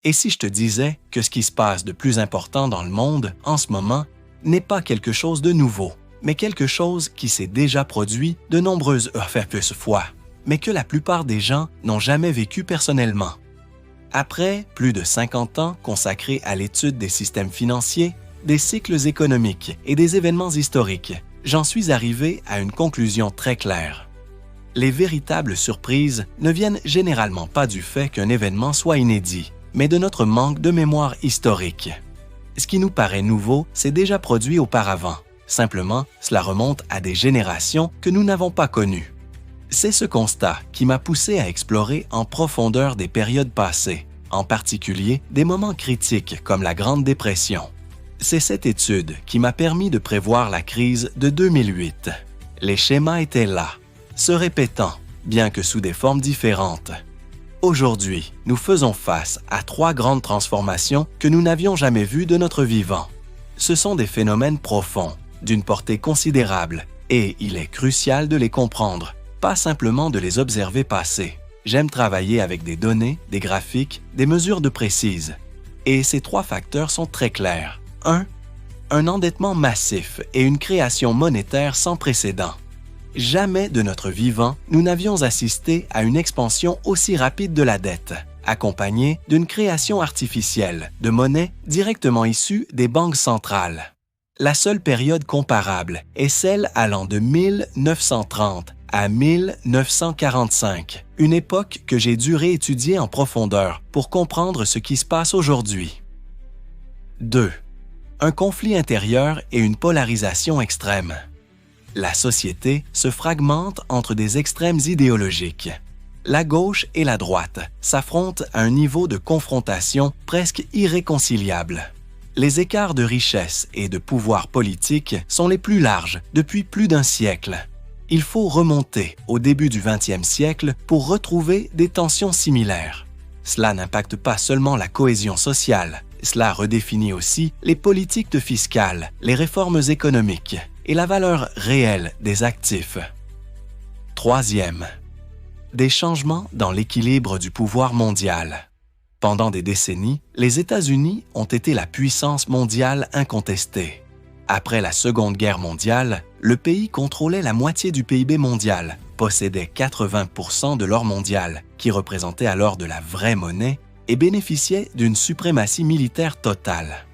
Et si je te disais que ce qui se passe de plus important dans le monde en ce moment n'est pas quelque chose de nouveau, mais quelque chose qui s'est déjà produit de nombreuses fois, mais que la plupart des gens n'ont jamais vécu personnellement. Après plus de 50 ans consacrés à l'étude des systèmes financiers, des cycles économiques et des événements historiques, j'en suis arrivé à une conclusion très claire. Les véritables surprises ne viennent généralement pas du fait qu'un événement soit inédit, mais de notre manque de mémoire historique. Ce qui nous paraît nouveau s'est déjà produit auparavant. Simplement, cela remonte à des générations que nous n'avons pas connues. C'est ce constat qui m'a poussé à explorer en profondeur des périodes passées, en particulier des moments critiques comme la Grande Dépression. C'est cette étude qui m'a permis de prévoir la crise de 2008. Les schémas étaient là, se répétant, bien que sous des formes différentes. Aujourd'hui, nous faisons face à 3 grandes transformations que nous n'avions jamais vues de notre vivant. Ce sont des phénomènes profonds, d'une portée considérable, et il est crucial de les comprendre, pas simplement de les observer passer. J'aime travailler avec des données, des graphiques, des mesures de précises. Et ces 3 facteurs sont très clairs. 1. Un endettement massif et une création monétaire sans précédent. Jamais de notre vivant, nous n'avions assisté à une expansion aussi rapide de la dette, accompagnée d'une création artificielle de monnaie directement issue des banques centrales. La seule période comparable est celle allant de 1930 à 1945, une époque que j'ai dû réétudier en profondeur pour comprendre ce qui se passe aujourd'hui. 2. Un conflit intérieur et une polarisation extrême. La société se fragmente entre des extrêmes idéologiques. La gauche et la droite s'affrontent à un niveau de confrontation presque irréconciliable. Les écarts de richesse et de pouvoir politique sont les plus larges depuis plus d'un siècle. Il faut remonter au début du 20e siècle pour retrouver des tensions similaires. Cela n'impacte pas seulement la cohésion sociale, cela redéfinit aussi les politiques fiscales, les réformes économiques et la valeur réelle des actifs. 3e. Des changements dans l'équilibre du pouvoir mondial. Pendant des décennies, les États-Unis ont été la puissance mondiale incontestée. Après la Seconde Guerre mondiale, le pays contrôlait la moitié du PIB mondial, possédait 80% de l'or mondial, qui représentait alors de la vraie monnaie, et bénéficiait d'une suprématie militaire totale.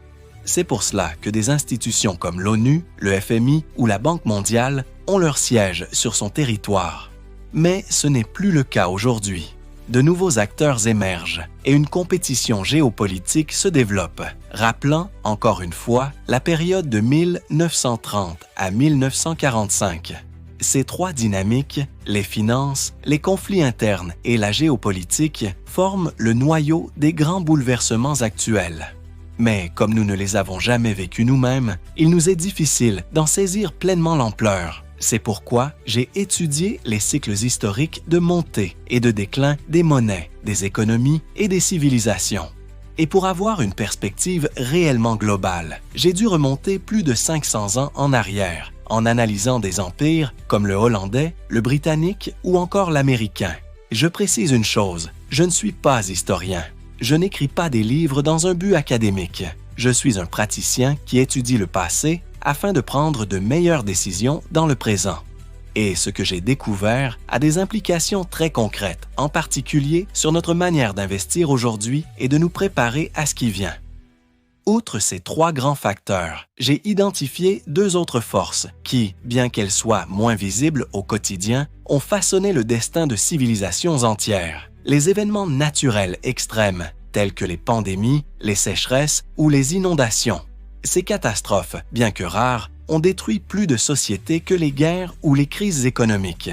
C'est pour cela que des institutions comme l'ONU, le FMI ou la Banque mondiale ont leur siège sur son territoire. Mais ce n'est plus le cas aujourd'hui. De nouveaux acteurs émergent et une compétition géopolitique se développe, rappelant, encore une fois, la période de 1930 à 1945. Ces 3 dynamiques, les finances, les conflits internes et la géopolitique, forment le noyau des grands bouleversements actuels. Mais comme nous ne les avons jamais vécus nous-mêmes, il nous est difficile d'en saisir pleinement l'ampleur. C'est pourquoi j'ai étudié les cycles historiques de montée et de déclin des monnaies, des économies et des civilisations. Et pour avoir une perspective réellement globale, j'ai dû remonter plus de 500 ans en arrière, en analysant des empires comme le hollandais, le britannique ou encore l'américain. Je précise une chose, je ne suis pas historien. Je n'écris pas des livres dans un but académique. Je suis un praticien qui étudie le passé afin de prendre de meilleures décisions dans le présent. Et ce que j'ai découvert a des implications très concrètes, en particulier sur notre manière d'investir aujourd'hui et de nous préparer à ce qui vient. Outre ces 3 grands facteurs, j'ai identifié 2 autres forces qui, bien qu'elles soient moins visibles au quotidien, ont façonné le destin de civilisations entières. Les événements naturels extrêmes, tels que les pandémies, les sécheresses ou les inondations. Ces catastrophes, bien que rares, ont détruit plus de sociétés que les guerres ou les crises économiques.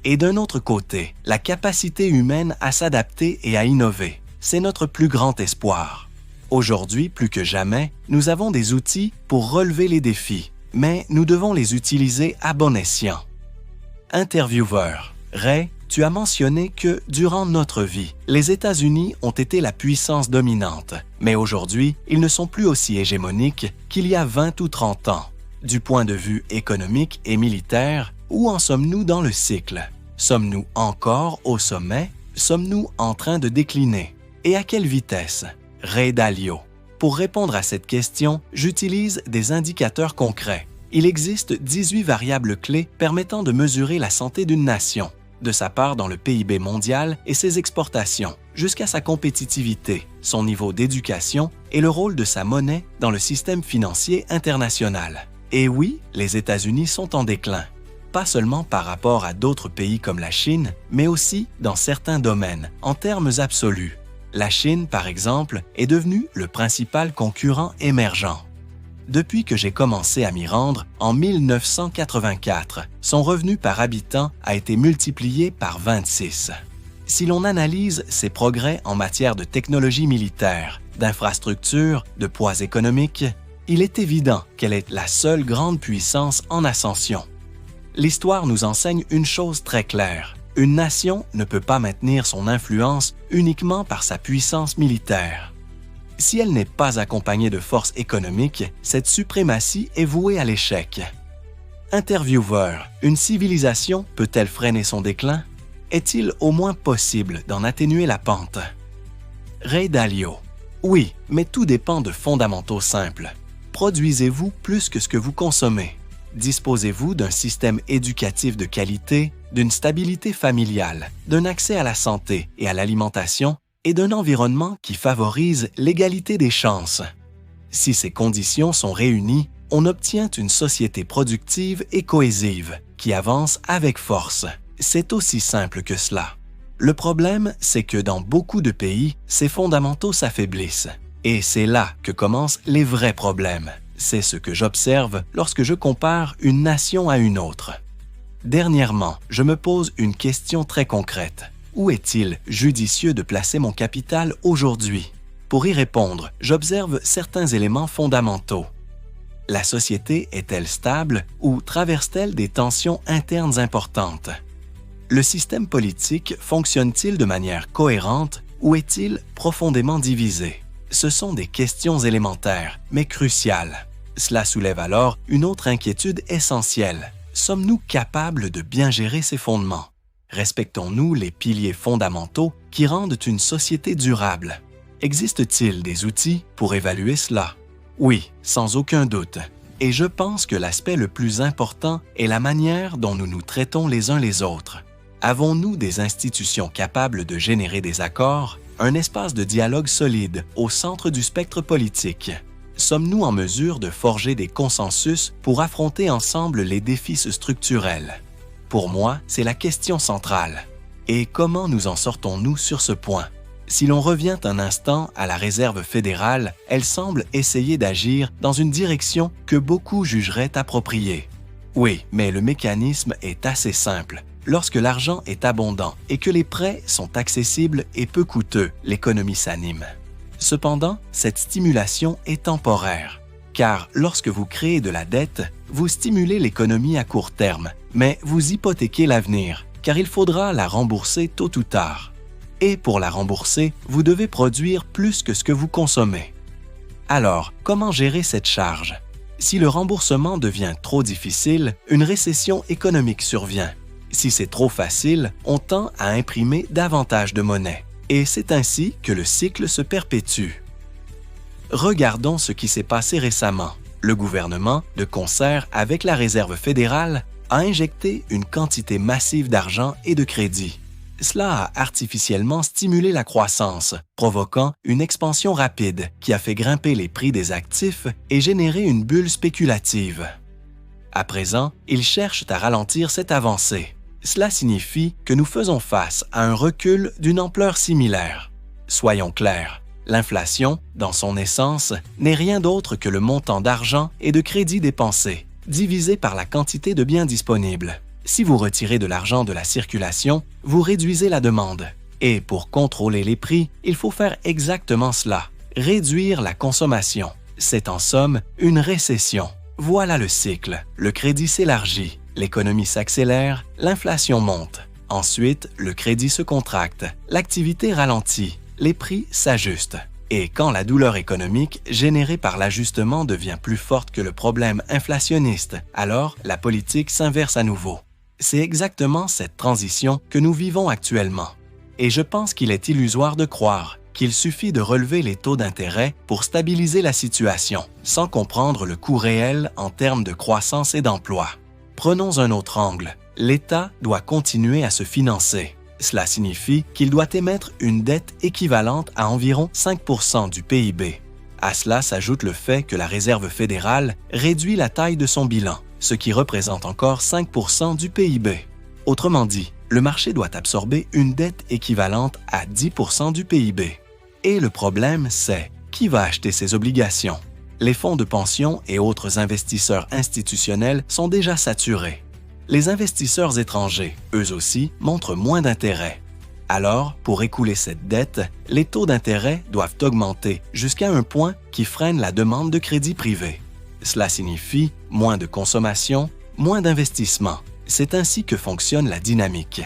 Et d'un autre côté, la capacité humaine à s'adapter et à innover, c'est notre plus grand espoir. Aujourd'hui, plus que jamais, nous avons des outils pour relever les défis, mais nous devons les utiliser à bon escient. Intervieweur, Ray, tu as mentionné que, durant notre vie, les États-Unis ont été la puissance dominante, mais aujourd'hui, ils ne sont plus aussi hégémoniques qu'il y a 20 ou 30 ans. Du point de vue économique et militaire, où en sommes-nous dans le cycle? Sommes-nous encore au sommet? Sommes-nous en train de décliner? Et à quelle vitesse? Ray Dalio. Pour répondre à cette question, j'utilise des indicateurs concrets. Il existe 18 variables clés permettant de mesurer la santé d'une nation, de sa part dans le PIB mondial et ses exportations, jusqu'à sa compétitivité, son niveau d'éducation et le rôle de sa monnaie dans le système financier international. Et oui, les États-Unis sont en déclin. Pas seulement par rapport à d'autres pays comme la Chine, mais aussi dans certains domaines, en termes absolus. La Chine, par exemple, est devenue le principal concurrent émergent. Depuis que j'ai commencé à m'y rendre, en 1984, son revenu par habitant a été multiplié par 26. Si l'on analyse ses progrès en matière de technologie militaire, d'infrastructures, de poids économique, il est évident qu'elle est la seule grande puissance en ascension. L'histoire nous enseigne une chose très claire. Une nation ne peut pas maintenir son influence uniquement par sa puissance militaire. Si elle n'est pas accompagnée de force économique, cette suprématie est vouée à l'échec. Intervieweur, une civilisation peut-elle freiner son déclin? Est-il au moins possible d'en atténuer la pente? Ray Dalio. Oui, mais tout dépend de fondamentaux simples. Produisez-vous plus que ce que vous consommez? Disposez-vous d'un système éducatif de qualité, d'une stabilité familiale, d'un accès à la santé et à l'alimentation et d'un environnement qui favorise l'égalité des chances? Si ces conditions sont réunies, on obtient une société productive et cohésive qui avance avec force. C'est aussi simple que cela. Le problème, c'est que dans beaucoup de pays, ces fondamentaux s'affaiblissent. Et c'est là que commencent les vrais problèmes. C'est ce que j'observe lorsque je compare une nation à une autre. Dernièrement, je me pose une question très concrète. Où est-il judicieux de placer mon capital aujourd'hui? Pour y répondre, j'observe certains éléments fondamentaux. La société est-elle stable ou traverse-t-elle des tensions internes importantes? Le système politique fonctionne-t-il de manière cohérente ou est-il profondément divisé? Ce sont des questions élémentaires, mais cruciales. Cela soulève alors une autre inquiétude essentielle. Sommes-nous capables de bien gérer ces fondements? Respectons-nous les piliers fondamentaux qui rendent une société durable? Existe-t-il des outils pour évaluer cela? Oui, sans aucun doute. Et je pense que l'aspect le plus important est la manière dont nous nous traitons les uns les autres. Avons-nous des institutions capables de générer des accords, un espace de dialogue solide au centre du spectre politique? Sommes-nous en mesure de forger des consensus pour affronter ensemble les défis structurels? Pour moi, c'est la question centrale. Et comment nous en sortons-nous sur ce point? Si l'on revient un instant à la Réserve fédérale, elle semble essayer d'agir dans une direction que beaucoup jugeraient appropriée. Oui, mais le mécanisme est assez simple. Lorsque l'argent est abondant et que les prêts sont accessibles et peu coûteux, l'économie s'anime. Cependant, cette stimulation est temporaire, car lorsque vous créez de la dette, vous stimulez l'économie à court terme, mais vous hypothéquez l'avenir, car il faudra la rembourser tôt ou tard. Et pour la rembourser, vous devez produire plus que ce que vous consommez. Alors, comment gérer cette charge? Si le remboursement devient trop difficile, une récession économique survient. Si c'est trop facile, on tend à imprimer davantage de monnaie. Et c'est ainsi que le cycle se perpétue. Regardons ce qui s'est passé récemment. Le gouvernement, de concert avec la Réserve fédérale, a injecté une quantité massive d'argent et de crédit. Cela a artificiellement stimulé la croissance, provoquant une expansion rapide qui a fait grimper les prix des actifs et généré une bulle spéculative. À présent, ils cherchent à ralentir cette avancée. Cela signifie que nous faisons face à un recul d'une ampleur similaire. Soyons clairs, l'inflation, dans son essence, n'est rien d'autre que le montant d'argent et de crédit dépensé, divisé par la quantité de biens disponibles. Si vous retirez de l'argent de la circulation, vous réduisez la demande. Et pour contrôler les prix, il faut faire exactement cela, réduire la consommation. C'est en somme une récession. Voilà le cycle. Le crédit s'élargit. L'économie s'accélère, l'inflation monte. Ensuite, le crédit se contracte, l'activité ralentit, les prix s'ajustent. Et quand la douleur économique générée par l'ajustement devient plus forte que le problème inflationniste, alors la politique s'inverse à nouveau. C'est exactement cette transition que nous vivons actuellement. Et je pense qu'il est illusoire de croire qu'il suffit de relever les taux d'intérêt pour stabiliser la situation, sans comprendre le coût réel en termes de croissance et d'emploi. Prenons un autre angle. L'État doit continuer à se financer. Cela signifie qu'il doit émettre une dette équivalente à environ 5% du PIB. À cela s'ajoute le fait que la Réserve fédérale réduit la taille de son bilan, ce qui représente encore 5% du PIB. Autrement dit, le marché doit absorber une dette équivalente à 10% du PIB. Et le problème, c'est qui va acheter ces obligations? Les fonds de pension et autres investisseurs institutionnels sont déjà saturés. Les investisseurs étrangers, eux aussi, montrent moins d'intérêt. Alors, pour écouler cette dette, les taux d'intérêt doivent augmenter jusqu'à un point qui freine la demande de crédit privé. Cela signifie moins de consommation, moins d'investissement. C'est ainsi que fonctionne la dynamique.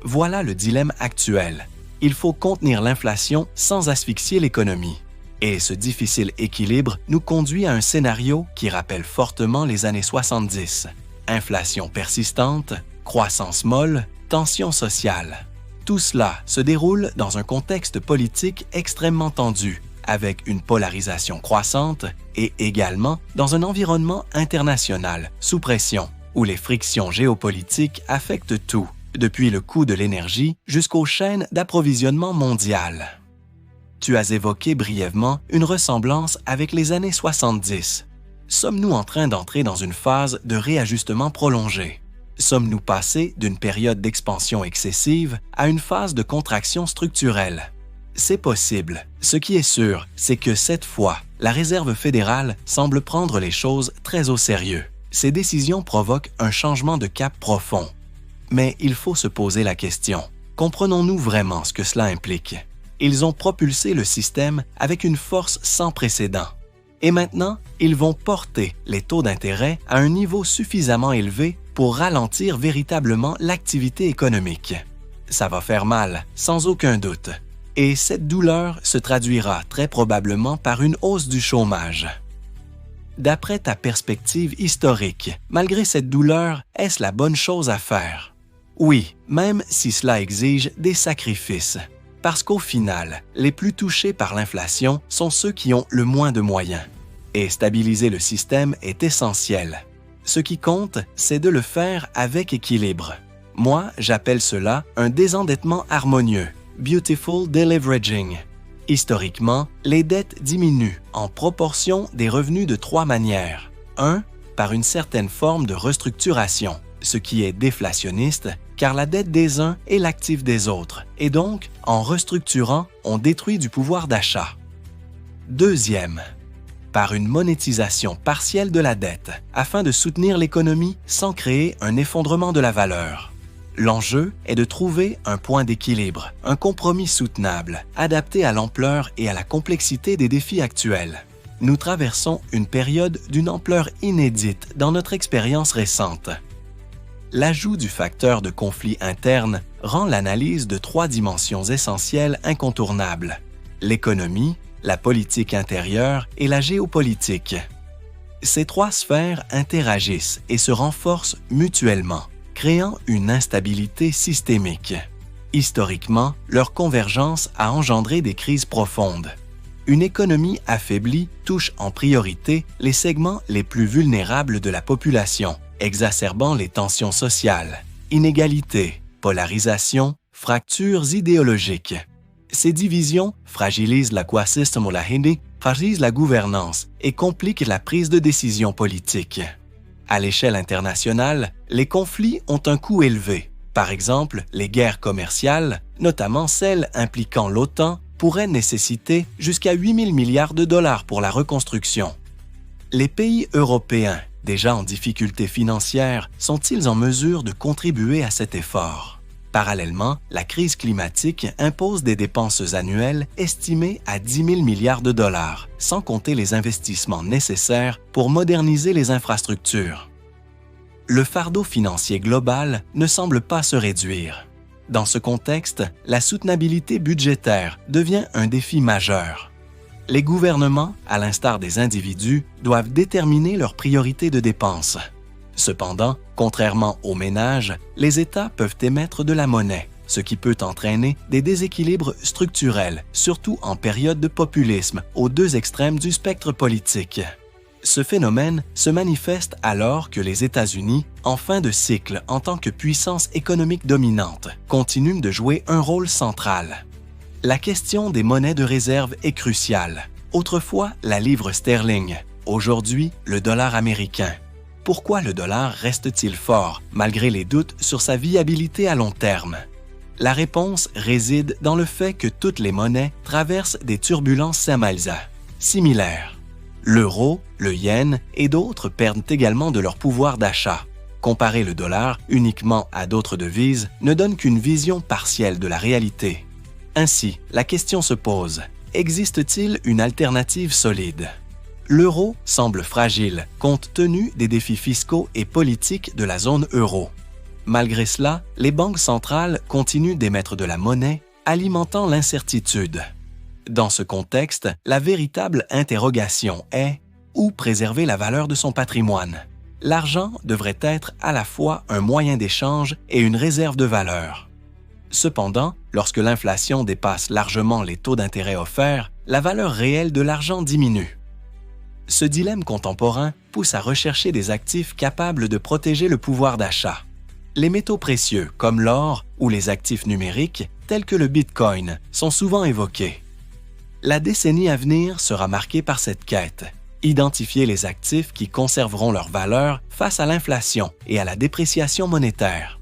Voilà le dilemme actuel. Il faut contenir l'inflation sans asphyxier l'économie. Et ce difficile équilibre nous conduit à un scénario qui rappelle fortement les années 70. Inflation persistante, croissance molle, tension sociale. Tout cela se déroule dans un contexte politique extrêmement tendu, avec une polarisation croissante et également dans un environnement international sous pression, où les frictions géopolitiques affectent tout, depuis le coût de l'énergie jusqu'aux chaînes d'approvisionnement mondiales. Tu as évoqué brièvement une ressemblance avec les années 70. Sommes-nous en train d'entrer dans une phase de réajustement prolongé? Sommes-nous passés d'une période d'expansion excessive à une phase de contraction structurelle? C'est possible. Ce qui est sûr, c'est que cette fois, la Réserve fédérale semble prendre les choses très au sérieux. Ces décisions provoquent un changement de cap profond. Mais il faut se poser la question, comprenons-nous vraiment ce que cela implique? Ils ont propulsé le système avec une force sans précédent. Et maintenant, ils vont porter les taux d'intérêt à un niveau suffisamment élevé pour ralentir véritablement l'activité économique. Ça va faire mal, sans aucun doute. Et cette douleur se traduira très probablement par une hausse du chômage. D'après ta perspective historique, malgré cette douleur, est-ce la bonne chose à faire? Oui, même si cela exige des sacrifices. Parce qu'au final, les plus touchés par l'inflation sont ceux qui ont le moins de moyens. Et stabiliser le système est essentiel. Ce qui compte, c'est de le faire avec équilibre. Moi, j'appelle cela un désendettement harmonieux, beautiful deleveraging. Historiquement, les dettes diminuent en proportion des revenus de 3 manières. 1. Par une certaine forme de restructuration, ce qui est déflationniste, car la dette des uns est l'actif des autres, et donc, en restructurant, on détruit du pouvoir d'achat. 2. Par une monétisation partielle de la dette, afin de soutenir l'économie sans créer un effondrement de la valeur. L'enjeu est de trouver un point d'équilibre, un compromis soutenable, adapté à l'ampleur et à la complexité des défis actuels. Nous traversons une période d'une ampleur inédite dans notre expérience récente. L'ajout du facteur de conflit interne rend l'analyse de 3 dimensions essentielles incontournables: l'économie, la politique intérieure et la géopolitique. Ces 3 sphères interagissent et se renforcent mutuellement, créant une instabilité systémique. Historiquement, leur convergence a engendré des crises profondes. Une économie affaiblie touche en priorité les segments les plus vulnérables de la population, exacerbant les tensions sociales, inégalités, polarisation, fractures idéologiques. Ces divisions fragilisent l'écosystème fragilisent la gouvernance et compliquent la prise de décision politique. À l'échelle internationale, les conflits ont un coût élevé. Par exemple, les guerres commerciales, notamment celles impliquant l'OTAN, pourraient nécessiter jusqu'à 8 000 milliards de dollars pour la reconstruction. Les pays européens, déjà en difficulté financière, sont-ils en mesure de contribuer à cet effort? Parallèlement, la crise climatique impose des dépenses annuelles estimées à 10 000 milliards de dollars, sans compter les investissements nécessaires pour moderniser les infrastructures. Le fardeau financier global ne semble pas se réduire. Dans ce contexte, la soutenabilité budgétaire devient un défi majeur. Les gouvernements, à l'instar des individus, doivent déterminer leurs priorités de dépenses. Cependant, contrairement aux ménages, les États peuvent émettre de la monnaie, ce qui peut entraîner des déséquilibres structurels, surtout en période de populisme, aux deux extrêmes du spectre politique. Ce phénomène se manifeste alors que les États-Unis, en fin de cycle en tant que puissance économique dominante, continuent de jouer un rôle central. La question des monnaies de réserve est cruciale. Autrefois, la livre sterling, aujourd'hui, le dollar américain. Pourquoi le dollar reste-t-il fort, malgré les doutes sur sa viabilité à long terme? La réponse réside dans le fait que toutes les monnaies traversent des turbulences similaires. L'euro, le yen et d'autres perdent également de leur pouvoir d'achat. Comparer le dollar uniquement à d'autres devises ne donne qu'une vision partielle de la réalité. Ainsi, la question se pose, existe-t-il une alternative solide? L'euro semble fragile compte tenu des défis fiscaux et politiques de la zone euro. Malgré cela, les banques centrales continuent d'émettre de la monnaie, alimentant l'incertitude. Dans ce contexte, la véritable interrogation est « où préserver la valeur de son patrimoine ?» L'argent devrait être à la fois un moyen d'échange et une réserve de valeur. Cependant, lorsque l'inflation dépasse largement les taux d'intérêt offerts, la valeur réelle de l'argent diminue. Ce dilemme contemporain pousse à rechercher des actifs capables de protéger le pouvoir d'achat. Les métaux précieux, comme l'or ou les actifs numériques, tels que le Bitcoin, sont souvent évoqués. La décennie à venir sera marquée par cette quête. Identifier les actifs qui conserveront leur valeur face à l'inflation et à la dépréciation monétaire.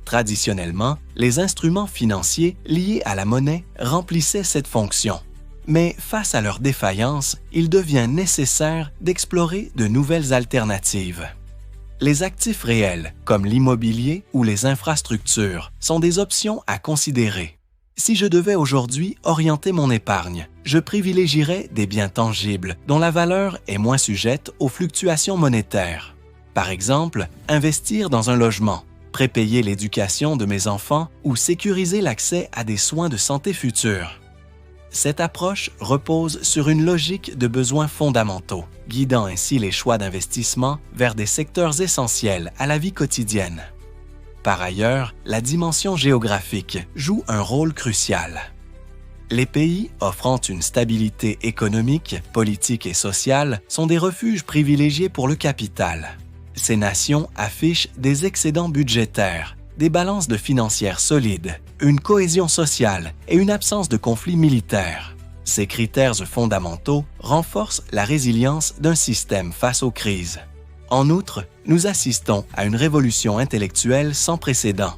Traditionnellement, les instruments financiers liés à la monnaie remplissaient cette fonction. Mais face à leur défaillance, il devient nécessaire d'explorer de nouvelles alternatives. Les actifs réels, comme l'immobilier ou les infrastructures, sont des options à considérer. Si je devais aujourd'hui orienter mon épargne, je privilégierais des biens tangibles dont la valeur est moins sujette aux fluctuations monétaires. Par exemple, investir dans un logement, prépayer l'éducation de mes enfants ou sécuriser l'accès à des soins de santé futurs. Cette approche repose sur une logique de besoins fondamentaux, guidant ainsi les choix d'investissement vers des secteurs essentiels à la vie quotidienne. Par ailleurs, la dimension géographique joue un rôle crucial. Les pays offrant une stabilité économique, politique et sociale sont des refuges privilégiés pour le capital. Ces nations affichent des excédents budgétaires, des balances de financières solides, une cohésion sociale et une absence de conflits militaires. Ces critères fondamentaux renforcent la résilience d'un système face aux crises. En outre, nous assistons à une révolution intellectuelle sans précédent.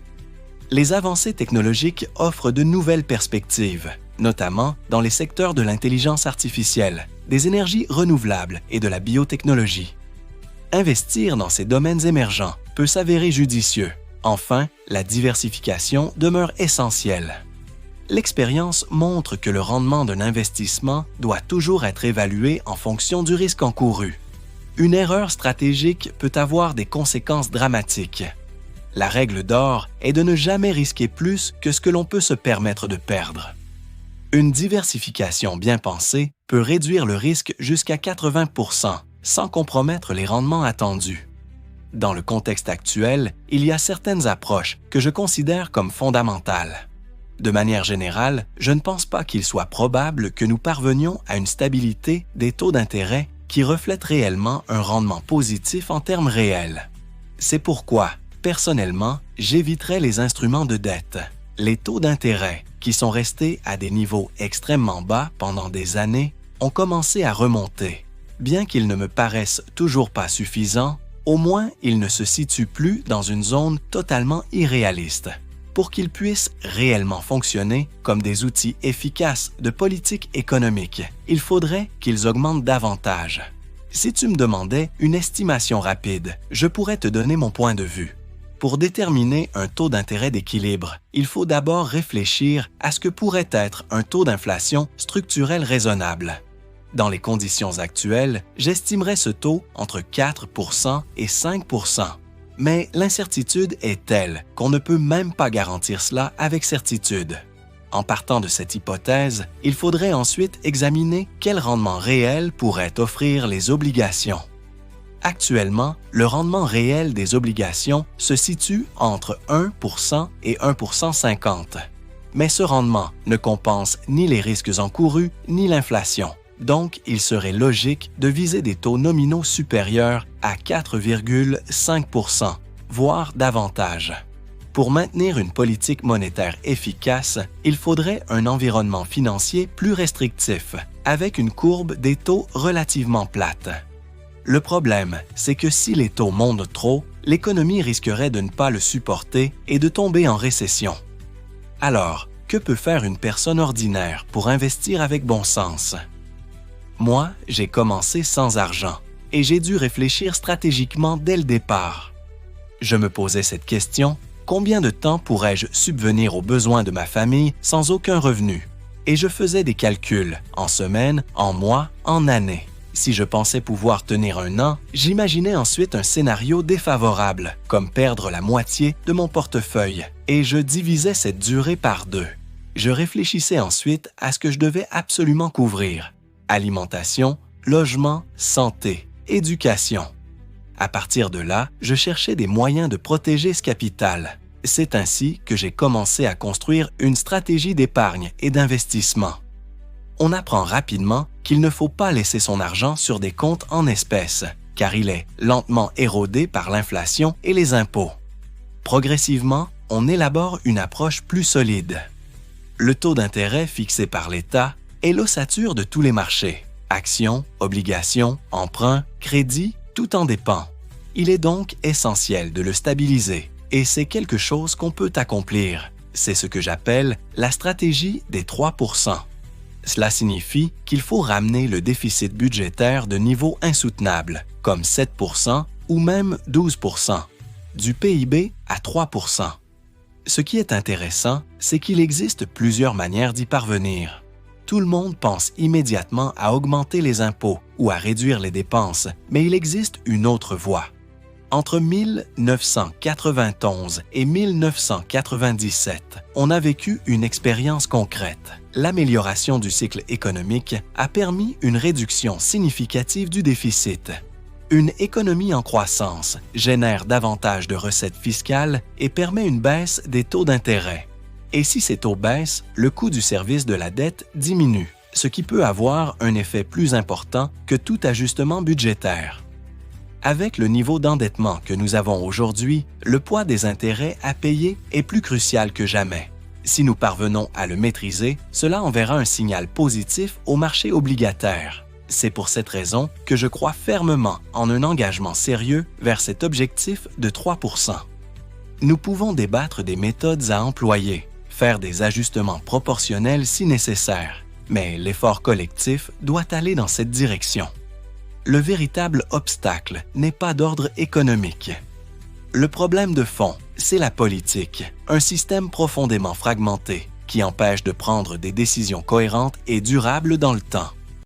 Les avancées technologiques offrent de nouvelles perspectives, notamment dans les secteurs de l'intelligence artificielle, des énergies renouvelables et de la biotechnologie. Investir dans ces domaines émergents peut s'avérer judicieux. Enfin, la diversification demeure essentielle. L'expérience montre que le rendement d'un investissement doit toujours être évalué en fonction du risque encouru. Une erreur stratégique peut avoir des conséquences dramatiques. La règle d'or est de ne jamais risquer plus que ce que l'on peut se permettre de perdre. Une diversification bien pensée peut réduire le risque jusqu'à 80% sans compromettre les rendements attendus. Dans le contexte actuel, il y a certaines approches que je considère comme fondamentales. De manière générale, je ne pense pas qu'il soit probable que nous parvenions à une stabilité des taux d'intérêt qui reflète réellement un rendement positif en termes réels. C'est pourquoi, personnellement, j'éviterais les instruments de dette. Les taux d'intérêt, qui sont restés à des niveaux extrêmement bas pendant des années, ont commencé à remonter. Bien qu'ils ne me paraissent toujours pas suffisants, au moins ils ne se situent plus dans une zone totalement irréaliste. Pour qu'ils puissent réellement fonctionner comme des outils efficaces de politique économique, il faudrait qu'ils augmentent davantage. Si tu me demandais une estimation rapide, je pourrais te donner mon point de vue. Pour déterminer un taux d'intérêt d'équilibre, il faut d'abord réfléchir à ce que pourrait être un taux d'inflation structurel raisonnable. Dans les conditions actuelles, j'estimerais ce taux entre 4% et 5%. Mais l'incertitude est telle qu'on ne peut même pas garantir cela avec certitude. En partant de cette hypothèse, il faudrait ensuite examiner quel rendement réel pourraient offrir les obligations. Actuellement, le rendement réel des obligations se situe entre 1% et 1,50%. Mais ce rendement ne compense ni les risques encourus ni l'inflation. Donc, il serait logique de viser des taux nominaux supérieurs à 4,5%, voire davantage. Pour maintenir une politique monétaire efficace, il faudrait un environnement financier plus restrictif, avec une courbe des taux relativement plate. Le problème, c'est que si les taux montent trop, l'économie risquerait de ne pas le supporter et de tomber en récession. Alors, que peut faire une personne ordinaire pour investir avec bon sens? Moi, j'ai commencé sans argent et j'ai dû réfléchir stratégiquement dès le départ. Je me posais cette question: combien de temps pourrais-je subvenir aux besoins de ma famille sans aucun revenu? Et je faisais des calculs, en semaines, en mois, en années. Si je pensais pouvoir tenir un an, j'imaginais ensuite un scénario défavorable, comme perdre la moitié de mon portefeuille, et je divisais cette durée par 2. Je réfléchissais ensuite à ce que je devais absolument couvrir: alimentation, logement, santé, éducation. À partir de là, je cherchais des moyens de protéger ce capital. C'est ainsi que j'ai commencé à construire une stratégie d'épargne et d'investissement. On apprend rapidement qu'il ne faut pas laisser son argent sur des comptes en espèces, car il est lentement érodé par l'inflation et les impôts. Progressivement, on élabore une approche plus solide. Le taux d'intérêt fixé par l'État est l'ossature de tous les marchés. Actions, obligations, emprunts, crédits, tout en dépend. Il est donc essentiel de le stabiliser, et c'est quelque chose qu'on peut accomplir. C'est ce que j'appelle la stratégie des 3%. Cela signifie qu'il faut ramener le déficit budgétaire de niveaux insoutenables, comme 7% ou même 12%, du PIB à 3%. Ce qui est intéressant, c'est qu'il existe plusieurs manières d'y parvenir. Tout le monde pense immédiatement à augmenter les impôts ou à réduire les dépenses, mais il existe une autre voie. Entre 1991 et 1997, on a vécu une expérience concrète. L'amélioration du cycle économique a permis une réduction significative du déficit. Une économie en croissance génère davantage de recettes fiscales et permet une baisse des taux d'intérêt. Et si ces taux baissent, le coût du service de la dette diminue, ce qui peut avoir un effet plus important que tout ajustement budgétaire. Avec le niveau d'endettement que nous avons aujourd'hui, le poids des intérêts à payer est plus crucial que jamais. Si nous parvenons à le maîtriser, cela enverra un signal positif au marché obligataire. C'est pour cette raison que je crois fermement en un engagement sérieux vers cet objectif de 3%. Nous pouvons débattre des méthodes à employer, faire des ajustements proportionnels si nécessaire, mais l'effort collectif doit aller dans cette direction. Le véritable obstacle n'est pas d'ordre économique. Le problème de fond, c'est la politique, un système profondément fragmenté qui empêche de prendre des décisions cohérentes et durables dans le temps.